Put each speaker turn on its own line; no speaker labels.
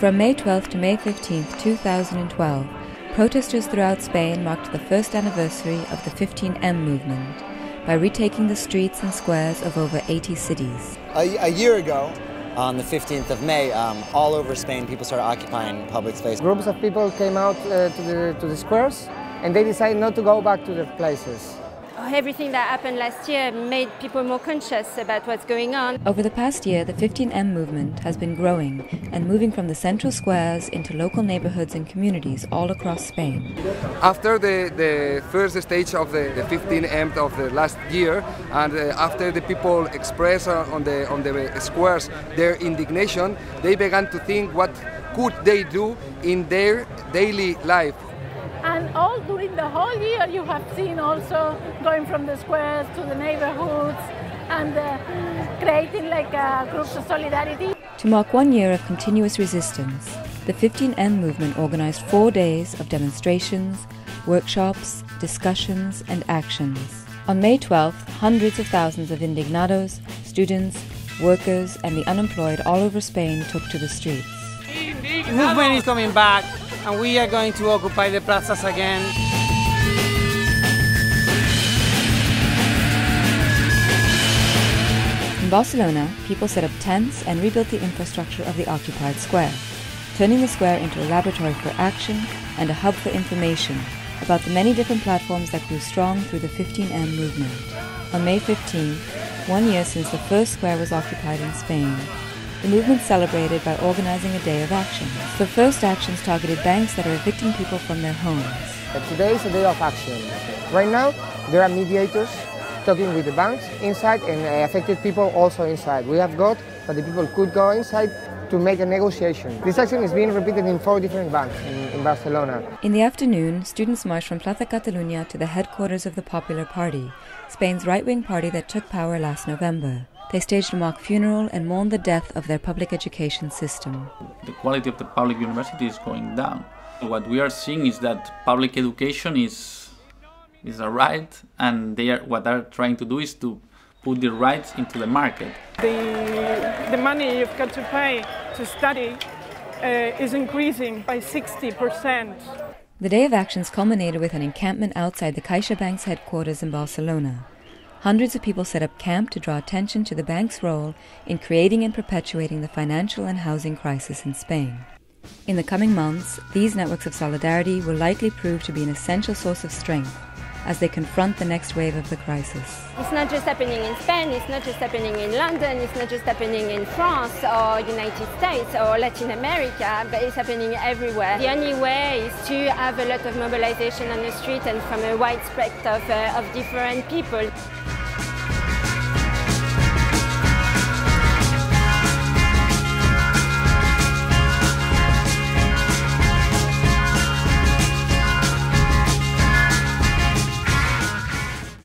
From May 12th to May 15th, 2012, protesters throughout Spain marked the first anniversary of the 15M movement by retaking the streets and squares of over 80 cities.
A year ago, on the 15th of May, all over Spain, people started occupying public space.
Groups of people came out to the squares, and they decided not to go back to their places.
Everything that happened last year made people more conscious about what's going on.
Over the past year, the 15M movement has been growing and moving from the central squares into local neighborhoods and communities all across Spain.
After the first stage of the 15M of the last year, and after the people expressed on the squares their indignation, they began to think what could they do in their daily life.
And all during the whole year you have seen also going from the squares to the neighborhoods and creating like groups of solidarity.
To mark 1 year of continuous resistance, the 15M movement organized 4 days of demonstrations, workshops, discussions and actions. On May 12th, hundreds of thousands of indignados, students, workers and the unemployed all over Spain took to the streets.
The movement is coming back, and we are going to occupy the plazas again.
In Barcelona, people set up tents and rebuilt the infrastructure of the occupied square, turning the square into a laboratory for action and a hub for information about the many different platforms that grew strong through the 15M movement. On May 15th, 1 year since the first square was occupied in Spain, the movement celebrated by organizing a day of action. The first actions targeted banks that are evicting people from their homes.
Today is a day of action. Right now, there are mediators talking with the banks inside and affected people also inside. We have got that the people could go inside to make a negotiation. This action is being repeated in 4 different banks in Barcelona.
In the afternoon, students marched from Plaza Catalunya to the headquarters of the Popular Party, Spain's right-wing party that took power last November. They staged a mock funeral and mourned the death of their public education system.
The quality of the public university is going down. What we are seeing is that public education is a right, and what they're trying to do is to put the rights into the market.
The money you've got to pay to study is increasing by 60%.
The day of actions culminated with an encampment outside the CaixaBank's headquarters in Barcelona. Hundreds of people set up camp to draw attention to the bank's role in creating and perpetuating the financial and housing crisis in Spain. In the coming months, these networks of solidarity will likely prove to be an essential source of strength as they confront the next wave of the crisis.
It's not just happening in Spain, it's not just happening in London, it's not just happening in France or United States or Latin America, but it's happening everywhere. The only way is to have a lot of mobilization on the street and from a wide spectrum of different people.